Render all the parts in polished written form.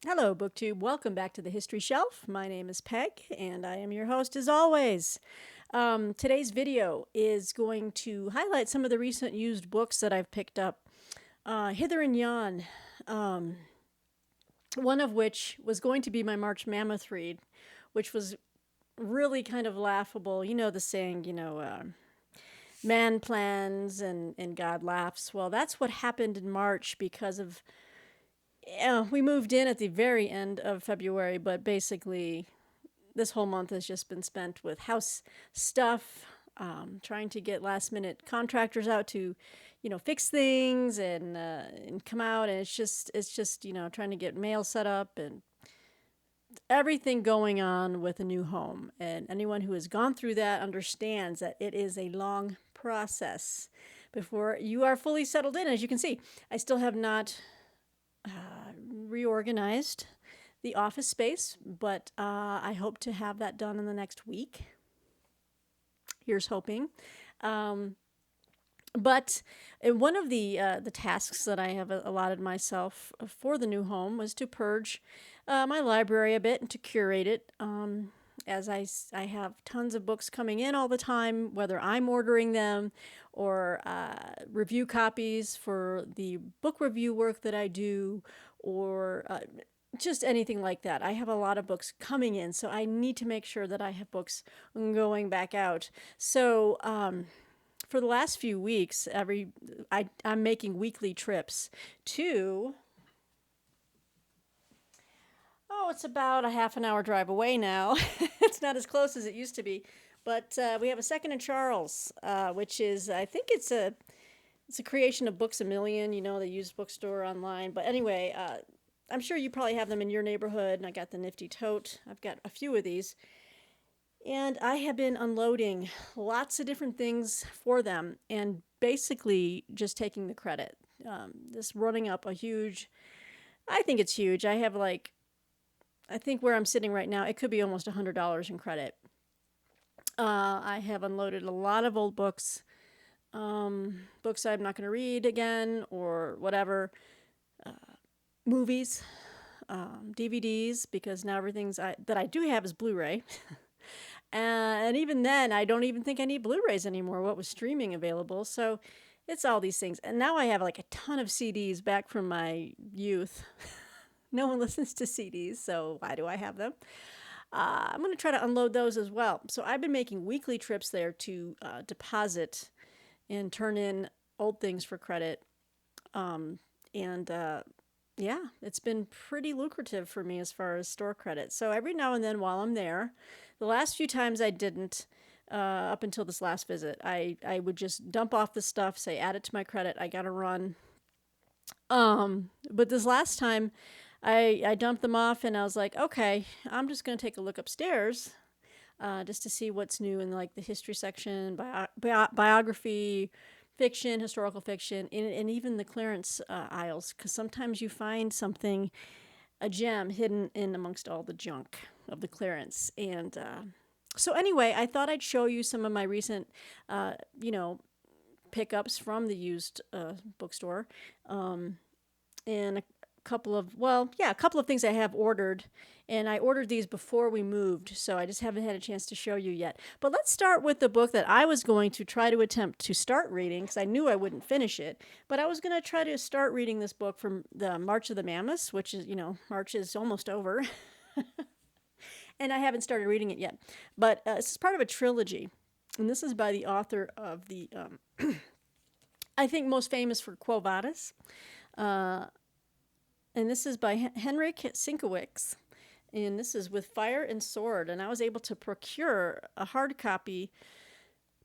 Hello, BookTube. Welcome back to the History Shelf. My name is Peg, and I am your host as always. Today's video is going to highlight some of the recent used books that I've picked up, hither and yon. One of which was going to be my March Mammoth read, which was really kind of laughable. You know the saying, man plans and God laughs. Well, that's what happened in March because of we moved in at the very end of February, but basically this whole month has just been spent with house stuff, trying to get last minute contractors out to, fix things and come out, and it's just trying to get mail set up and everything going on with a new home. And anyone who has gone through that understands that it is a long process before you are fully settled in. As you can see, I still have not reorganized the office space, but I hope to have that done in the next week. Here's hoping. But one of the tasks that I have allotted myself for the new home was to purge my library a bit and to curate it. As I have tons of books coming in all the time, whether I'm ordering them or review copies for the book review work that I do, or just anything like that. I have a lot of books coming in, so I need to make sure that I have books going back out. So for the last few weeks, I'm making weekly trips to. Oh, it's about a half an hour drive away now. It's not as close as it used to be, but we have a Second and Charles, which is I think it's a creation of Books a Million. They use Bookstore online, but anyway, I'm sure you probably have them in your neighborhood. And I got the nifty tote. I've got a few of these. And I have been unloading lots of different things for them and basically just taking the credit. Just running up a huge, I think it's huge. I think where I'm sitting right now, it could be almost $100 in credit. I have unloaded a lot of old books, books I'm not going to read again or whatever, movies, DVDs, because now that I do have is Blu-ray. And even then, I don't even think I need Blu-rays anymore. What was streaming available? So it's all these things. And now I have like a ton of CDs back from my youth. No one listens to CDs, so why do I have them? I'm going to try to unload those as well. So I've been making weekly trips there to deposit and turn in old things for credit. And yeah, it's been pretty lucrative for me as far as store credit. So every now and then while I'm there, the last few times I didn't, up until this last visit, I would just dump off the stuff, say add it to my credit. I got to run. But this last time, I dumped them off and I was like, okay, I'm just going to take a look upstairs, just to see what's new in like the history section, biography, fiction, historical fiction, and even the clearance aisles, because sometimes you find something, a gem hidden in amongst all the junk of the clearance. And so anyway, I thought I'd show you some of my recent, pickups from the used bookstore, and a couple of things I have ordered, and I ordered these before we moved, so I just haven't had a chance to show you yet. But let's start with the book that I was going to try to attempt to start reading, because I knew I wouldn't finish it, but I was going to try to start reading this book from the March of the Mammoths, which is, March is almost over, and I haven't started reading it yet. But this is part of a trilogy, and this is by the author of the, I think most famous for Quo Vadis. And this is by Henrik Sienkiewicz. And this is with Fire and Sword. And I was able to procure a hard copy.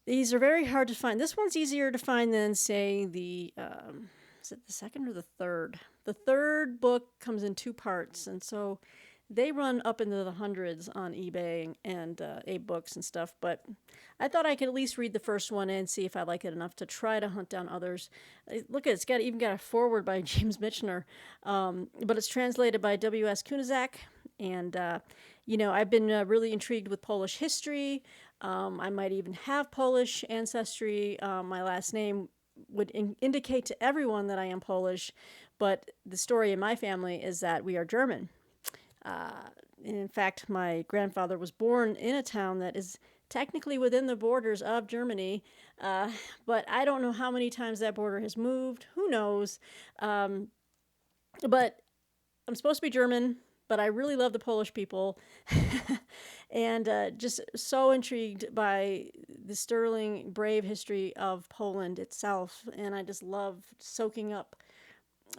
These are very hard to find. This one's easier to find than, say, is it the second or the third? The third book comes in two parts. And so they run up into the hundreds on eBay and A-Books and stuff. But I thought I could at least read the first one and see if I like it enough to try to hunt down others. Look at it, even got a foreword by James Michener, but it's translated by W.S. Kunizak. And, I've been really intrigued with Polish history. I might even have Polish ancestry. My last name would indicate to everyone that I am Polish, but the story in my family is that we are German. In fact, my grandfather was born in a town that is technically within the borders of Germany, but I don't know how many times that border has moved. Who knows? Um, but I'm supposed to be German, but I really love the Polish people, and just so intrigued by the sterling, brave history of Poland itself. And I just love soaking up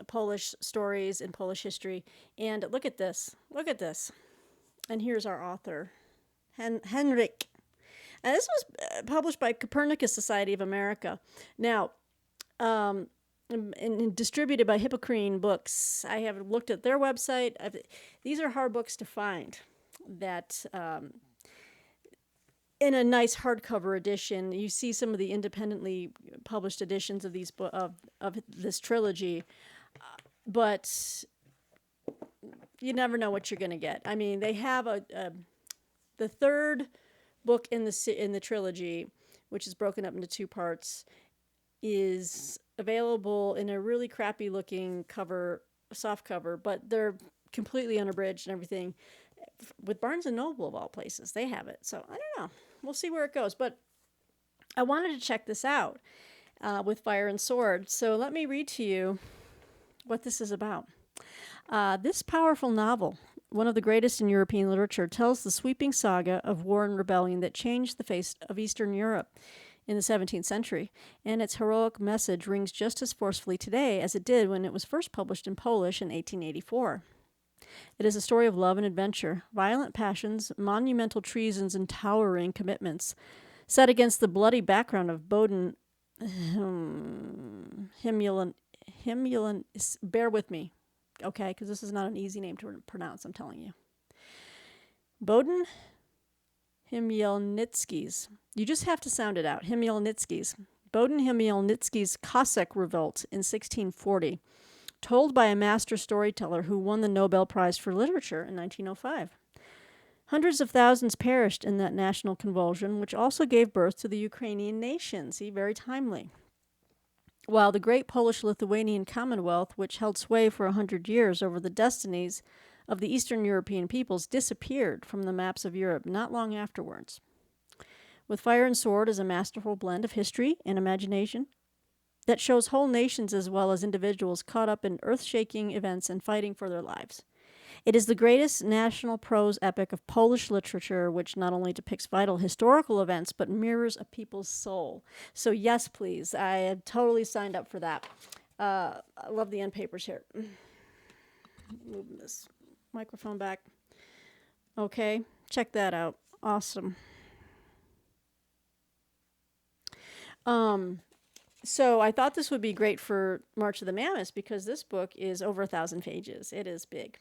Polish stories and Polish history. And look at this. Look at this. And here's our author, Henrik. And this was published by Copernicus Society of America. Now, and distributed by Hippocrene Books. I have looked at their website. These are hard books to find that in a nice hardcover edition. You see some of the independently published editions of these of this trilogy, but you never know what you're going to get. I mean, they have the third book in the trilogy, which is broken up into two parts, is available in a really crappy looking cover, soft cover, but they're completely unabridged and everything. With Barnes and Noble of all places, they have it. So I don't know. We'll see where it goes. But I wanted to check this out with Fire and Sword. So let me read to you what this is about. This powerful novel, one of the greatest in European literature, tells the sweeping saga of war and rebellion that changed the face of Eastern Europe in the 17th century, and its heroic message rings just as forcefully today as it did when it was first published in Polish in 1884. It is a story of love and adventure, violent passions, monumental treasons, and towering commitments, set against the bloody background of Boden Himulan. Bear with me, okay, because this is not an easy name to pronounce, I'm telling you. Boden Himyelnitski's. You just have to sound it out. Himyelnitski's. Boden Himyelnitski's Cossack Revolt in 1640, told by a master storyteller who won the Nobel Prize for Literature in 1905. Hundreds of thousands perished in that national convulsion, which also gave birth to the Ukrainian nation. See, very timely. While the great Polish-Lithuanian Commonwealth, which held sway for 100 years over the destinies of the Eastern European peoples, disappeared from the maps of Europe not long afterwards. With Fire and Sword is a masterful blend of history and imagination that shows whole nations as well as individuals caught up in earth-shaking events and fighting for their lives. It is the greatest national prose epic of Polish literature, which not only depicts vital historical events, but mirrors a people's soul. So yes, please, I have totally signed up for that. I love the end papers here. Move this microphone back. Okay, check that out. Awesome. So I thought this would be great for March of the Mammoths because this book is over 1,000 pages. It is big.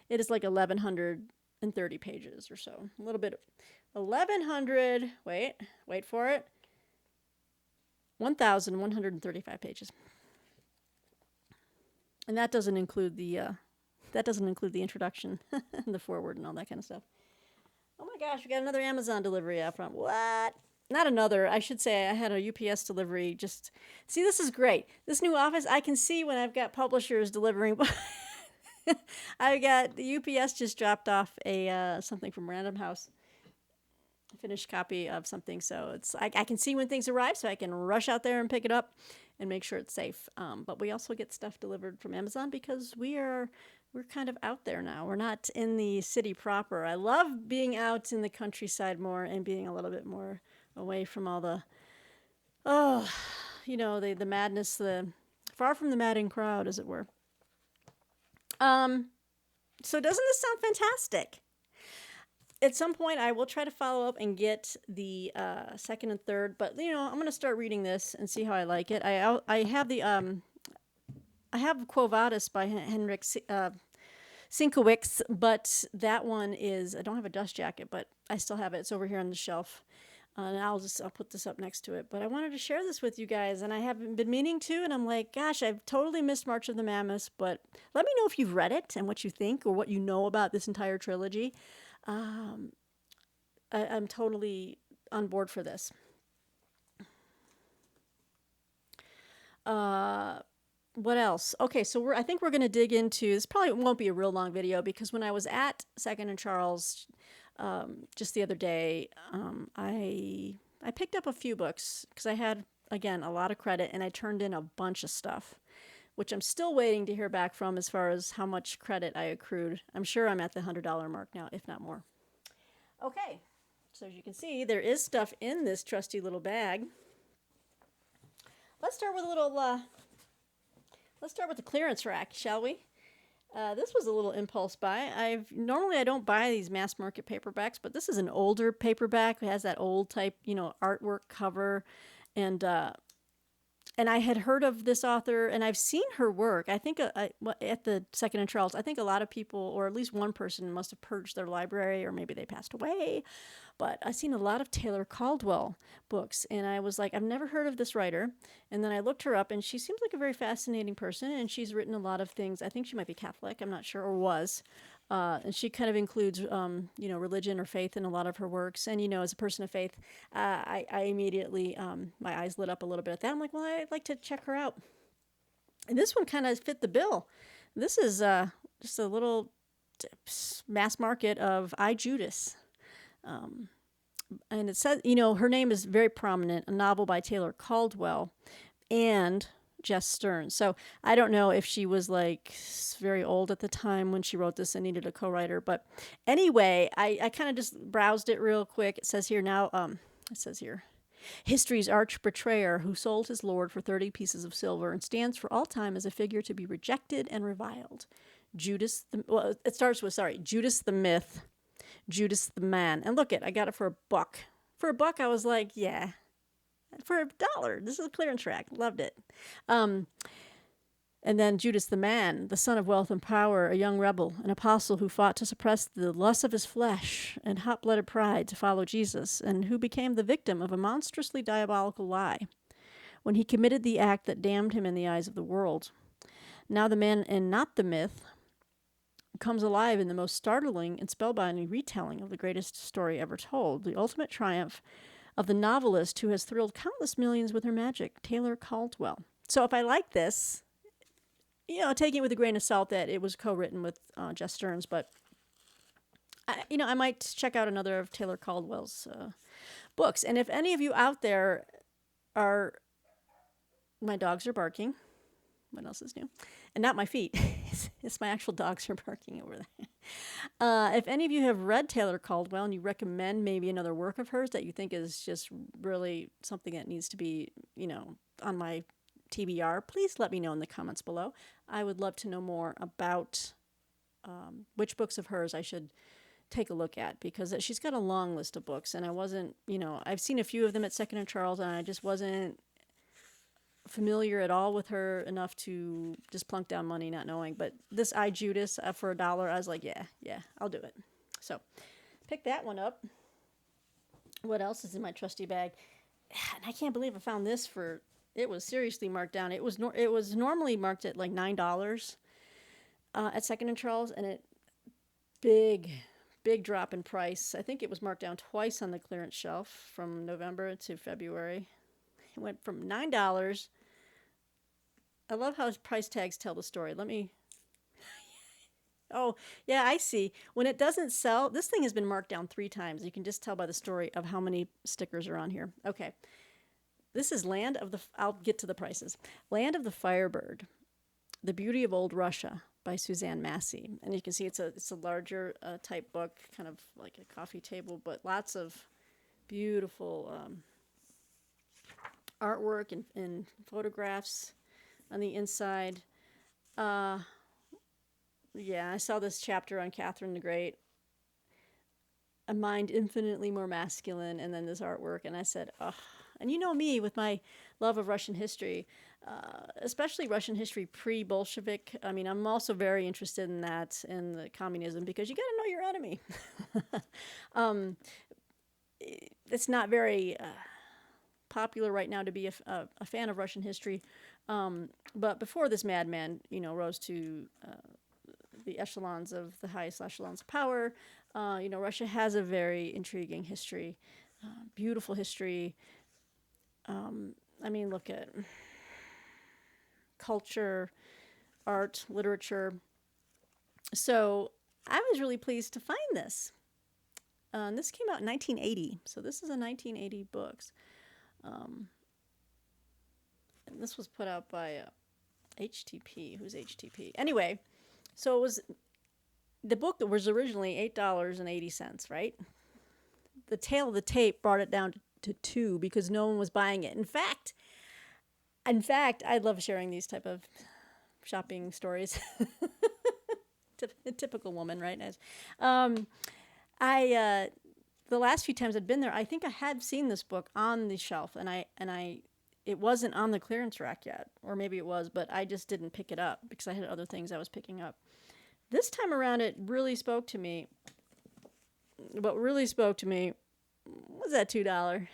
It is like 1,130 pages or so. A little bit. 1,100. Wait for it. 1,135 pages. And that doesn't include the introduction, and the foreword, and all that kind of stuff. Oh my gosh, we got another Amazon delivery out front. What? Not another. I should say I had a UPS delivery. Just see, this is great. This new office, I can see when I've got publishers delivering. I got the UPS just dropped off a something from Random House, a finished copy of something. So it's I can see when things arrive, so I can rush out there and pick it up and make sure it's safe. But we also get stuff delivered from Amazon because we're kind of out there now. We're not in the city proper. I love being out in the countryside more and being a little bit more away from all the the madness, the far from the madding crowd, as it were. So doesn't this sound fantastic? At some point, I will try to follow up and get the second and third. But I'm going to start reading this and see how I like it. I have the I have Quo Vadis by Henrik Sienkiewicz, but that one is I don't have a dust jacket, but I still have it. It's over here on the shelf. And I'll put this up next to it. But I wanted to share this with you guys, and I haven't been meaning to, and I'm like, gosh, I've totally missed March of the Mammoths, but let me know if you've read it and what you think or what you know about this entire trilogy. I'm totally on board for this. What else? Okay, so I think we're going to dig into this. Probably won't be a real long video because when I was at Second and Charles just the other day, I picked up a few books because I had again a lot of credit and I turned in a bunch of stuff, which I'm still waiting to hear back from as far as how much credit I accrued. I'm sure I'm at the $100 mark now, if not more. Okay, so as you can see, there is stuff in this trusty little bag. Let's start with a little. Let's start with the clearance rack, shall we? This was a little impulse buy. Normally I don't buy these mass market paperbacks, but this is an older paperback. It has that old type, artwork cover, and I had heard of this author, and I've seen her work. I think at the Second and Charles, I think a lot of people, or at least one person, must have purged their library, or maybe they passed away. But I've seen a lot of Taylor Caldwell books, and I was like, I've never heard of this writer. And then I looked her up, and she seems like a very fascinating person, and she's written a lot of things. I think she might be Catholic, I'm not sure, or was. And she kind of includes, religion or faith in a lot of her works. And, as a person of faith, I immediately, my eyes lit up a little bit at that. I'm like, well, I'd like to check her out. And this one kind of fit the bill. This is just a little mass market of Judas. And it says, her name is very prominent, a novel by Taylor Caldwell and Jess Stearns. So I don't know if she was like very old at the time when she wrote this and needed a co-writer. But anyway, I kind of just browsed it real quick. It says here now, history's arch betrayer who sold his lord for 30 pieces of silver and stands for all time as a figure to be rejected and reviled. Judas the myth, Judas the man. And look I got it for $1. For $1, I was like, yeah. For $1, this is a clearance rack. Loved it. And then Judas the man, the son of wealth and power, a young rebel, an apostle who fought to suppress the lust of his flesh and hot-blooded pride to follow Jesus, and who became the victim of a monstrously diabolical lie when he committed the act that damned him in the eyes of the world. Now the man, and not the myth, comes alive in the most startling and spellbinding retelling of the greatest story ever told, the ultimate triumph of the novelist who has thrilled countless millions with her magic, Taylor Caldwell. So if I like this, taking it with a grain of salt that it was co-written with Jess Stearns, but I might check out another of Taylor Caldwell's books. And if any of you out there my dogs are barking. What else is new? And not my feet. It's my actual dogs are barking over there. If any of you have read Taylor Caldwell and you recommend maybe another work of hers that you think is just really something that needs to be, on my TBR, please let me know in the comments below. I would love to know more about which books of hers I should take a look at, because she's got a long list of books, and I wasn't, I've seen a few of them at Second and Charles, and I just wasn't familiar at all with her enough to just plunk down money not knowing. But this Judas for $1, I was like, yeah, I'll do it. So pick that one up. What else is in my trusty bag? And I can't believe I found this it was seriously marked down. It was normally marked at like $9 at Second and Charles, and it big drop in price. I think it was marked down twice on the clearance shelf from November to February. It went from $9. I love how price tags tell the story. Oh, yeah, I see. When it doesn't sell, this thing has been marked down 3 times. You can just tell by the story of how many stickers are on here. Okay. This is I'll get to the prices. Land of the Firebird, The Beauty of Old Russia by Suzanne Massey. And you can see it's a larger type book, kind of like a coffee table, but lots of beautiful artwork and photographs on the inside. Yeah, I saw this chapter on Catherine the Great, a mind infinitely more masculine, and then this artwork, and I said, oh. And you know me with my love of Russian history, especially Russian history pre-Bolshevik. I mean, I'm also very interested in that, in the communism, because you got to know your enemy. It's not very popular right now to be a fan of Russian history. But before this madman, rose to the echelons of the highest echelons of power, Russia has a very intriguing history, beautiful history. I mean, look at culture, art, literature. So I was really pleased to find this. This came out in 1980, so this is a 1980 book. And this was put out by HTP. Who's HTP? Anyway, so the book that was originally $8.80, right? The tail of the tape brought it down to $2 because no one was buying it. In fact, I love sharing these type of shopping stories. A typical woman, right? The last few times I'd been there, I think I had seen this book on the shelf, and it wasn't on the clearance rack yet, or maybe it was, but I just didn't pick it up because I had other things I was picking up. This time around, it really spoke to me. What really spoke to me was that $2.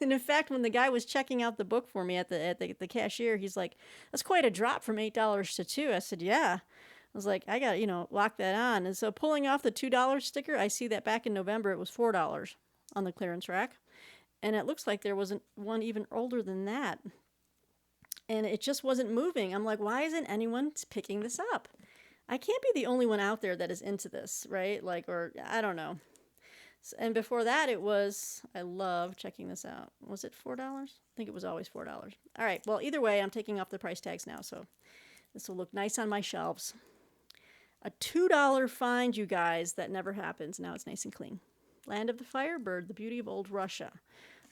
And in fact, when the guy was checking out the book for me at the cashier, he's like, "That's quite a drop from $8 to $2." I said, "Yeah." I was like, "I got to, lock that on." And so pulling off the $2 sticker, I see that back in November it was $4 on the clearance rack. And it looks like there wasn't one even older than that. And it just wasn't moving. I'm like, why isn't anyone picking this up? I can't be the only one out there that is into this, right? Or I don't know. And before that, I love checking this out. Was it $4? I think it was always $4. All right. Well, either way, I'm taking off the price tags now, so this will look nice on my shelves. A $2 find, you guys, that never happens. Now it's nice and clean. Land of the Firebird, the beauty of old Russia.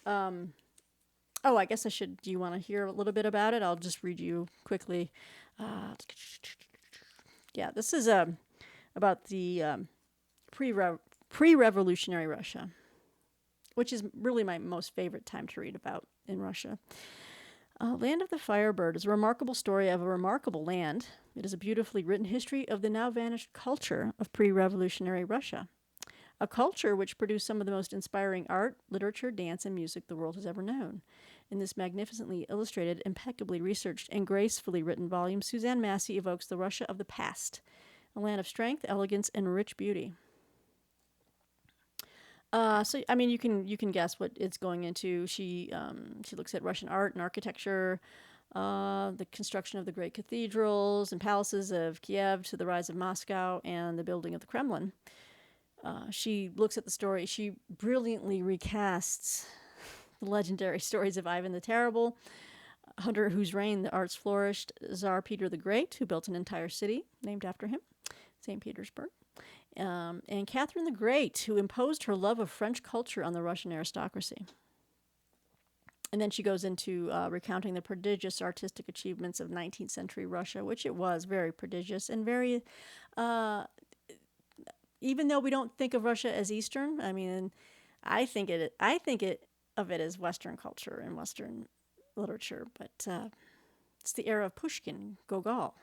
I guess I should. Do you want to hear a little bit about it? I'll just read you quickly. This is about the pre-revolutionary Russia, which is really my most favorite time to read about in Russia. Land of the Firebird is a remarkable story of a remarkable land. It is a beautifully written history of the now vanished culture of pre-revolutionary Russia, a culture which produced some of the most inspiring art, literature, dance, and music the world has ever known. In this magnificently illustrated, impeccably researched, and gracefully written volume, Suzanne Massey evokes the Russia of the past, a land of strength, elegance, and rich beauty. You can guess what it's going into. She looks at Russian art and architecture, the construction of the great cathedrals and palaces of Kiev to the rise of Moscow and the building of the Kremlin. She looks at the story. She brilliantly recasts the legendary stories of Ivan the Terrible, under whose reign the arts flourished, Tsar Peter the Great, who built an entire city named after him, St. Petersburg, and Catherine the Great, who imposed her love of French culture on the Russian aristocracy. And then she goes into recounting the prodigious artistic achievements of 19th century Russia, which it was very prodigious and very, even though we don't think of Russia as Eastern, I think of it as Western culture and Western literature, but it's the era of Pushkin, Gogol,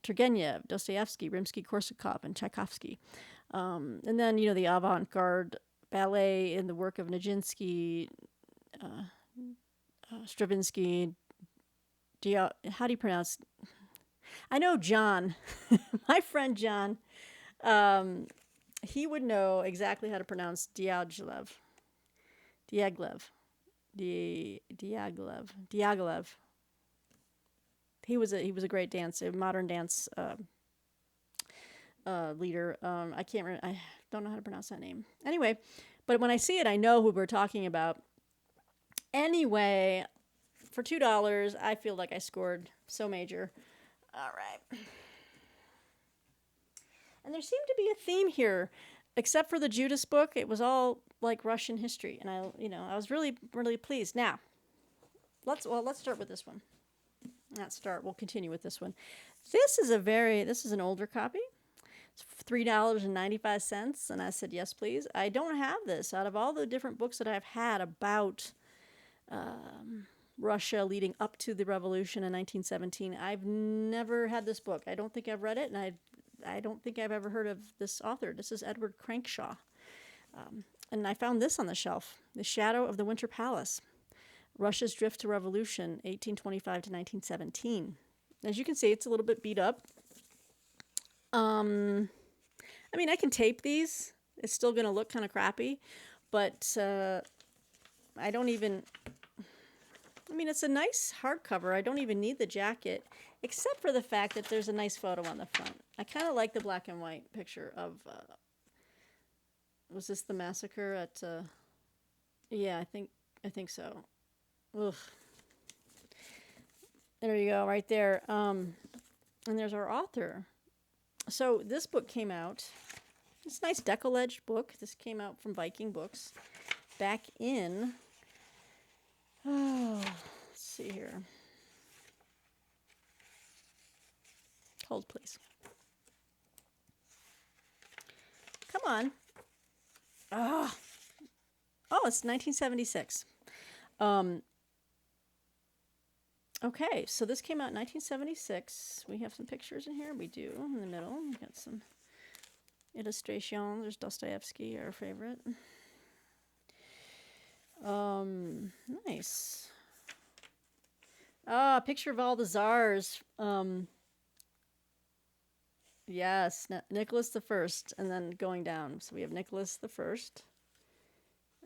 Turgenev, Dostoevsky, Rimsky-Korsakov, and Tchaikovsky. And then, the avant-garde ballet in the work of Nijinsky, Stravinsky, how do you pronounce? I know John, my friend John, he would know exactly how to pronounce Diaghilev. He was a great modern dance leader. I don't know how to pronounce that name. Anyway, but when I see it, I know who we're talking about. Anyway, for $2, I feel like I scored so major. All right. And there seemed to be a theme here, except for the Judas book. It was all like Russian history, and I was really, really pleased. Now, let's start with this one. We'll continue with this one. This is an older copy. It's $3.95, and I said, yes, please. I don't have this. Out of all the different books that I've had about Russia leading up to the revolution in 1917, I've never had this book. I don't think I've read it, and I don't think I've ever heard of this author. This is Edward Crankshaw. And I found this on the shelf, The Shadow of the Winter Palace, Russia's Drift to Revolution, 1825 to 1917. As you can see, it's a little bit beat up. I can tape these. It's still going to look kind of crappy, but let I mean, it's a nice hardcover. I don't even need the jacket, except for the fact that there's a nice photo on the front. I kind of like the black and white picture of, was this the massacre at, yeah, I think so. Ugh. There you go, right there. And there's our author. So this book came out, it's a nice decal-edged book. This came out from Viking Books back in, oh, let's see here. Hold, please. Come on. Oh, it's 1976. Okay, so this came out in 1976. We have some pictures in here. We do, in the middle. We got some illustration. There's Dostoevsky, our favorite. Nice. Ah, picture of all the czars. Yes, Nicholas the First, and then going down. So we have Nicholas the First,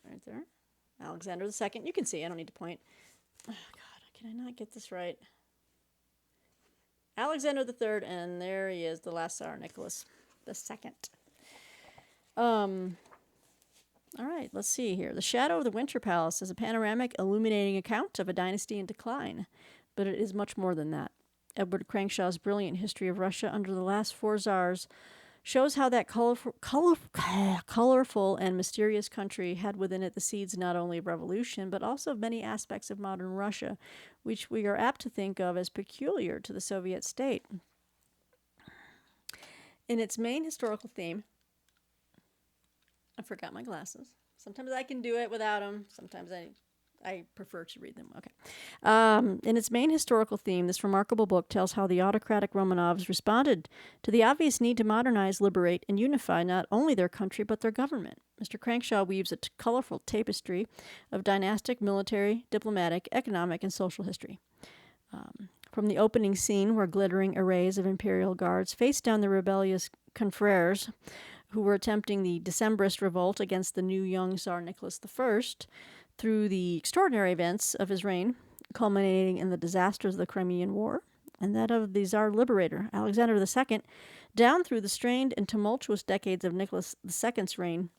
right there. Alexander the Second. You can see. I don't need to point. Oh God, can I not get this right? Alexander the Third, and there he is, the last Tsar, Nicholas the Second. All right, let's see here. The Shadow of the Winter Palace is a panoramic, illuminating account of a dynasty in decline, but it is much more than that. Edward Crankshaw's brilliant history of Russia under the last four czars shows how that colorful and mysterious country had within it the seeds not only of revolution, but also of many aspects of modern Russia, which we are apt to think of as peculiar to the Soviet state. In its main historical theme, I forgot my glasses. Sometimes I can do it without them. Sometimes I prefer to read them. Okay. In its main historical theme, this remarkable book tells how the autocratic Romanovs responded to the obvious need to modernize, liberate, and unify not only their country, but their government. Mr. Crankshaw weaves a colorful tapestry of dynastic, military, diplomatic, economic, and social history. From the opening scene, where glittering arrays of imperial guards faced down the rebellious confreres who were attempting the Decembrist revolt against the new young Tsar Nicholas I, through the extraordinary events of his reign, culminating in the disasters of the Crimean War and that of the Tsar Liberator, Alexander II, down through the strained and tumultuous decades of Nicholas II's reign,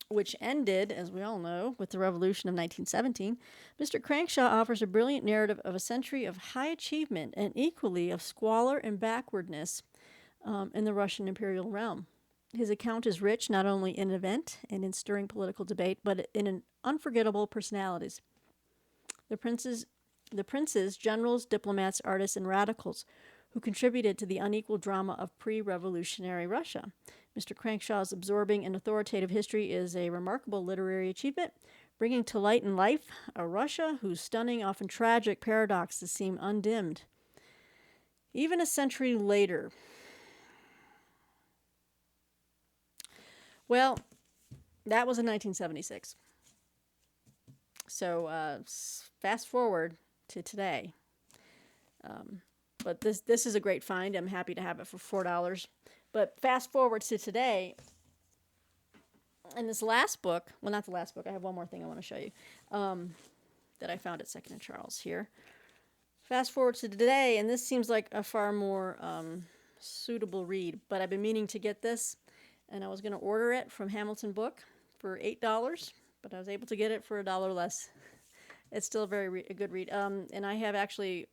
which ended, as we all know, with the Revolution of 1917, Mr. Crankshaw offers a brilliant narrative of a century of high achievement and equally of squalor and backwardness in the Russian imperial realm. His account is rich not only in event and in stirring political debate, but in an unforgettable personalities. The princes, generals, diplomats, artists, and radicals who contributed to the unequal drama of pre-revolutionary Russia. Mr. Crankshaw's absorbing and authoritative history is a remarkable literary achievement, bringing to light and life a Russia whose stunning, often tragic paradoxes seem undimmed. Even a century later. Well, that was in 1976. So fast forward to today. But this is a great find. I'm happy to have it for $4. But fast forward to today. And this last book, well, not the last book. I have one more thing I want to show you that I found at Second and Charles here. Fast forward to today, and this seems like a far more suitable read. But I've been meaning to get this. And I was going to order it from Hamilton Book for $8, but I was able to get it for $1 less. It's still a good read. And I have actually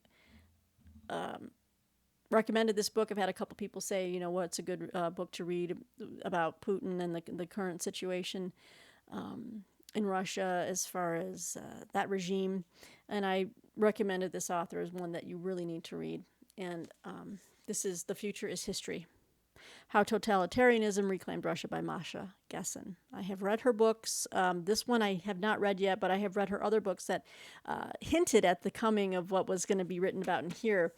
recommended this book. I've had a couple people say, what's a good book to read about Putin and the current situation in Russia as far as that regime. And I recommended this author as one that you really need to read. And this is The Future is History. How Totalitarianism Reclaimed Russia by Masha Gessen. I have read her books. This one I have not read yet, but I have read her other books that hinted at the coming of what was going to be written about in here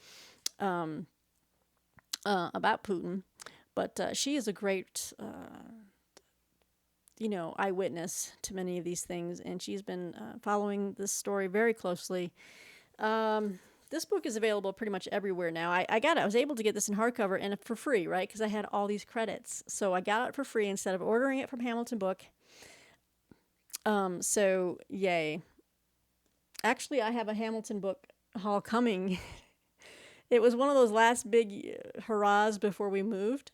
about Putin. But she is a great, eyewitness to many of these things, and she's been following this story very closely. This book is available pretty much everywhere now. I was able to get this in hardcover and for free, right? Because I had all these credits. So I got it for free instead of ordering it from Hamilton Book. So, yay. Actually, I have a Hamilton book haul coming. It was one of those last big hurrahs before we moved.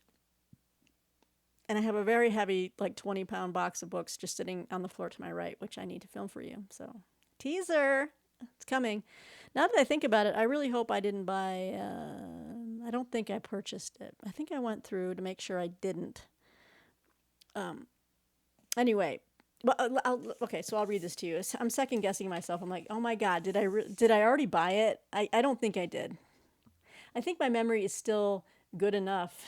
And I have a very heavy, like 20-pound box of books just sitting on the floor to my right, which I need to film for you. So, teaser, it's coming. Now that I think about it, I really hope I didn't buy. I don't think I purchased it. I think I went through to make sure I didn't. Anyway, well, okay, so I'll read this to you. I'm second guessing myself. I'm like, oh my God, did I already buy it? I don't think I did. I think my memory is still good enough.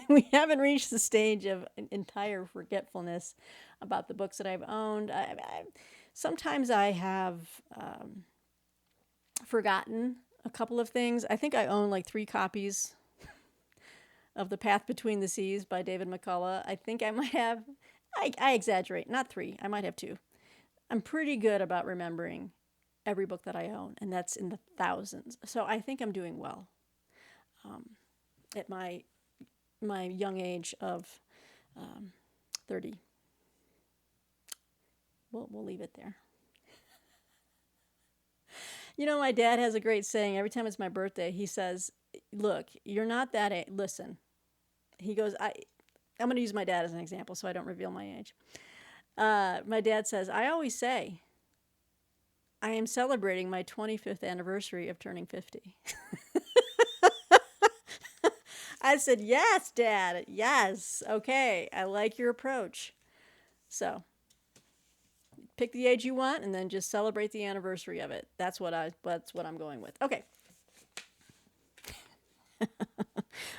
We haven't reached the stage of entire forgetfulness about the books that I've owned. Sometimes I have forgotten a couple of things. I think I own like 3 copies of The Path Between the Seas by David McCullough. I think I might have, I exaggerate, not 3, I might have 2. I'm pretty good about remembering every book that I own, and that's in the thousands. So I think I'm doing well. At my young age of 30. We'll leave it there. You know, my dad has a great saying. Every time it's my birthday, he says, "Look, you're not that age. Listen." He goes, I'm going to use my dad as an example so I don't reveal my age. My dad says, "I always say, I am celebrating my 25th anniversary of turning 50." I said, "Yes, Dad. Yes. Okay. I like your approach." So, pick the age you want and then just celebrate the anniversary of it. That's what I'm going with. Okay.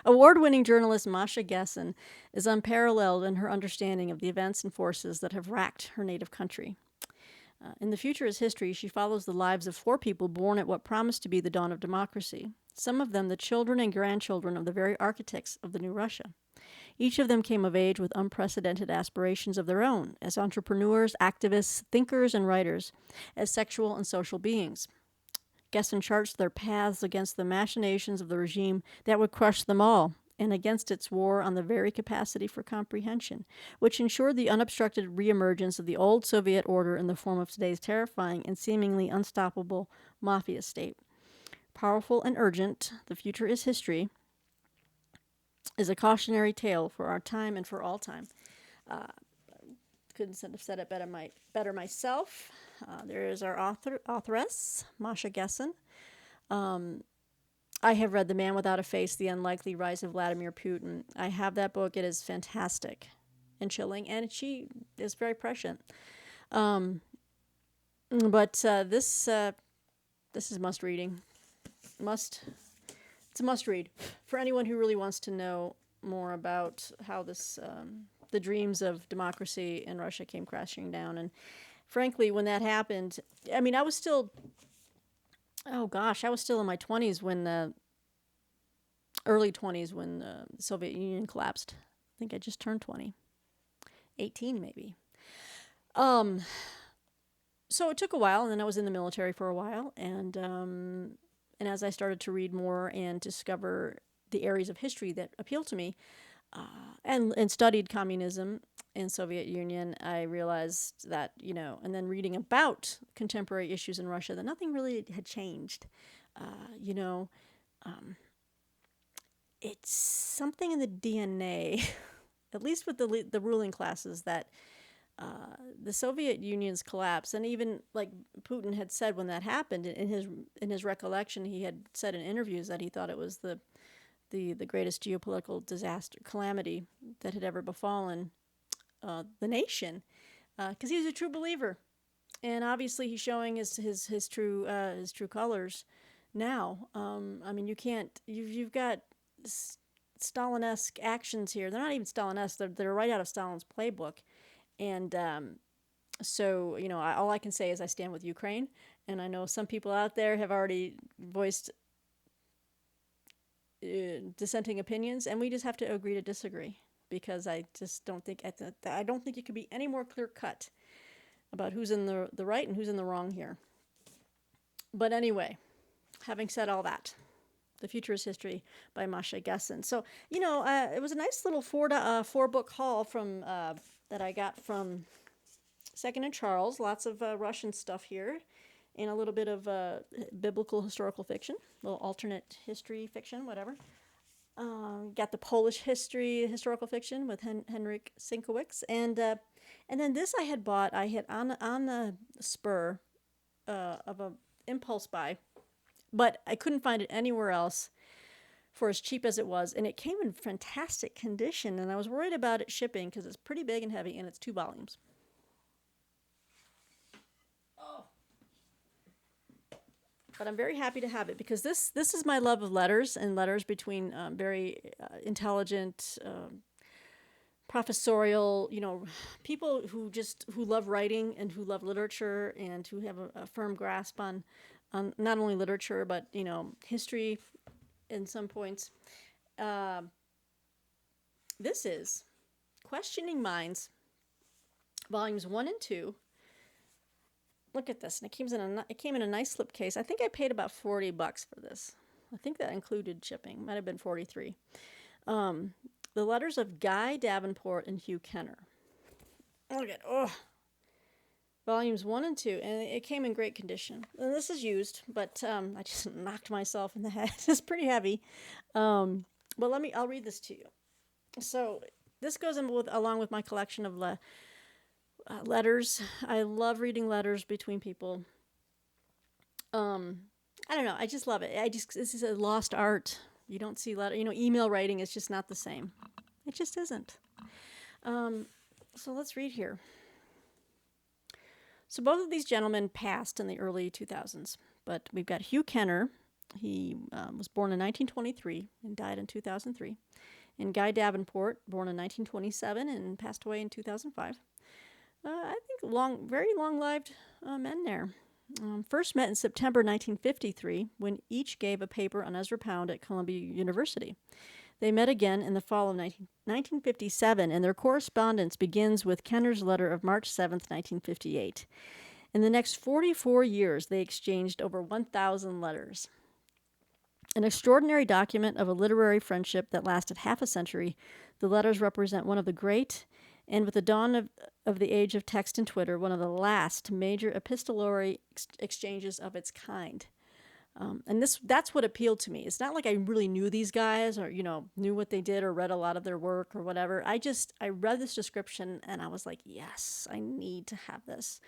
Award-winning journalist Masha Gessen is unparalleled in her understanding of the events and forces that have racked her native country. In The Future is History, she follows the lives of 4 people born at what promised to be the dawn of democracy, some of them the children and grandchildren of the very architects of the new Russia. Each of them came of age with unprecedented aspirations of their own, as entrepreneurs, activists, thinkers, and writers, as sexual and social beings. Gessen charts their paths against the machinations of the regime that would crush them all, and against its war on the very capacity for comprehension, which ensured the unobstructed reemergence of the old Soviet order in the form of today's terrifying and seemingly unstoppable mafia state. Powerful and urgent, The Future is History is a cautionary tale for our time and for all time. Couldn't have said it better myself. There is our authoress, Masha Gessen. I have read The Man Without a Face, The Unlikely Rise of Vladimir Putin. I have that book. It is fantastic and chilling, and she is very prescient. But this is must reading. It's a must read for anyone who really wants to know more about how the dreams of democracy in Russia came crashing down. And frankly, when that happened, I mean, I was still in my 20s when early 20s when the Soviet Union collapsed. I think I just turned 20. 18 maybe. So it took a while, and then I was in the military for a while, and as I started to read more and discover the areas of history that appealed to me, and studied communism in Soviet Union, I realized that, and then reading about contemporary issues in Russia, that nothing really had changed. It's something in the DNA, at least with the ruling classes, that the Soviet Union's collapse, and even like Putin had said when that happened, in his recollection, he had said in interviews that he thought it was the greatest geopolitical calamity that had ever befallen the nation, because he was a true believer, and obviously he's showing his true colors now. I mean, you've got Stalin-esque actions here. They're not even Stalin-esque. They're right out of Stalin's playbook. And so, all I can say is I stand with Ukraine. And I know some people out there have already voiced dissenting opinions, and we just have to agree to disagree, because I just don't think I don't think it could be any more clear cut about who's in the right and who's in the wrong here. But anyway, having said all that, The Future is History by Masha Gessen. So, it was a nice little 4-book haul from that I got from Second and Charles. Lots of Russian stuff here. and a little bit of biblical historical fiction, a little alternate history fiction, whatever. Got the Polish history historical fiction with Henryk Sienkiewicz, and then this I had bought. I had on the spur of a impulse buy, but I couldn't find it anywhere else for as cheap as it was, and it came in fantastic condition. And I was worried about it shipping because it's pretty big and heavy, and it's 2 volumes. But I'm very happy to have it because this is my love of letters and letters between very intelligent, professorial, people who love writing and who love literature and who have a firm grasp on not only literature but history in some points. This is Questioning Minds, volumes 1 and 2. Look at this, and it came in a nice slipcase. I think I paid about $40 for this. I think that included shipping. Might have been $43. The letters of Guy Davenport and Hugh Kenner. Look at volumes 1 and 2, and it came in great condition. And this is used, but I just knocked myself in the head. It's pretty heavy. Well, I'll read this to you. So this goes in along with my collection of letters. I love reading letters between people. I don't know. I just love it. This is a lost art. You don't see email writing is just not the same. It just isn't. So let's read here. So both of these gentlemen passed in the early 2000s, but we've got Hugh Kenner. He was born in 1923 and died in 2003. And Guy Davenport, born in 1927 and passed away in 2005. I think very long-lived men there. First met in September 1953 when each gave a paper on Ezra Pound at Columbia University. They met again in the fall of 1957, and their correspondence begins with Kenner's letter of March 7th, 1958. In the next 44 years, they exchanged over 1,000 letters. An extraordinary document of a literary friendship that lasted half a century, the letters represent one of the great, and with the dawn of the age of text and Twitter, one of the last major epistolary exchanges of its kind. And that's what appealed to me. It's not like I really knew these guys or, knew what they did or read a lot of their work or whatever. I read this description and I was like, yes, I need to have this.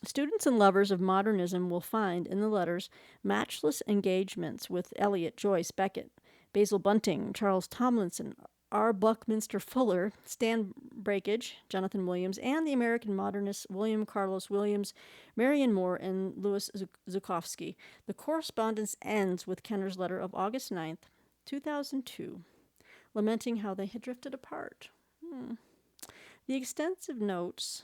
Students and lovers of modernism will find in the letters matchless engagements with Eliot, Joyce, Beckett, Basil Bunting, Charles Tomlinson, R. Buckminster Fuller, Stan Brakhage, Jonathan Williams, and the American modernists William Carlos Williams, Marion Moore, and Louis Zukofsky. The correspondence ends with Kenner's letter of August 9th, 2002, lamenting how they had drifted apart. The extensive notes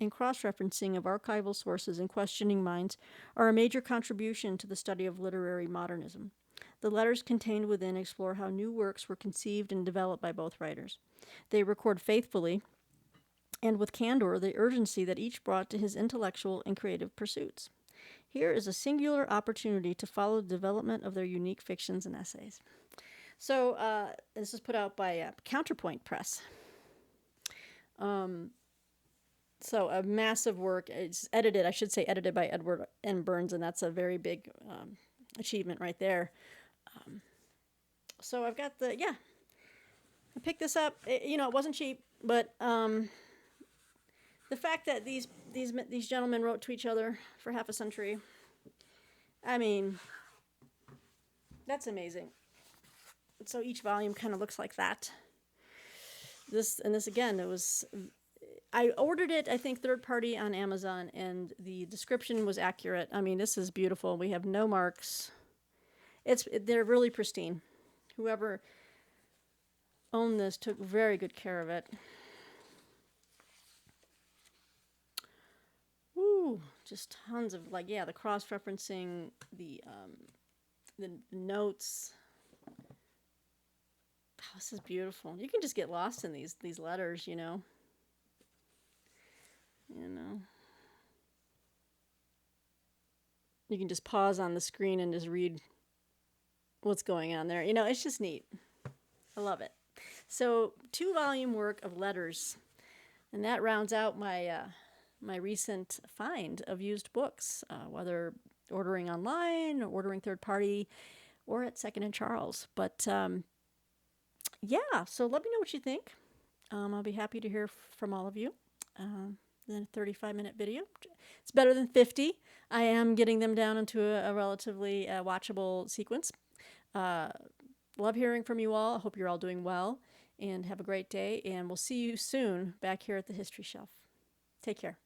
and cross-referencing of archival sources and questioning minds are a major contribution to the study of literary modernism. The letters contained within explore how new works were conceived and developed by both writers. They record faithfully and with candor the urgency that each brought to his intellectual and creative pursuits. Here is a singular opportunity to follow the development of their unique fictions and essays. So this is put out by Counterpoint Press. So a massive work. It's edited by Edward N. Burns, and that's a very big achievement right there. So I've got I picked this up. It wasn't cheap, but the fact that these gentlemen wrote to each other for half a century, I mean, that's amazing. So each volume kind of looks like that. This again, I ordered it, I think, third party on Amazon, and the description was accurate. I mean, this is beautiful. We have no marks. They're really pristine. Whoever owned this took very good care of it. Woo! Just tons of the cross-referencing, the notes. Oh, this is beautiful. You can just get lost in these letters, You can just pause on the screen and just read what's going on there. It's just neat. I love it. So 2-volume work of letters. And that rounds out my my recent find of used books, whether ordering online or ordering third party or at Second and Charles. But yeah, so let me know what you think. I'll be happy to hear from all of you. Then a 35-minute video. It's better than 50. I am getting them down into a relatively watchable sequence. Love hearing from you all. I hope you're all doing well and have a great day. And we'll see you soon back here at the History Shelf. Take care.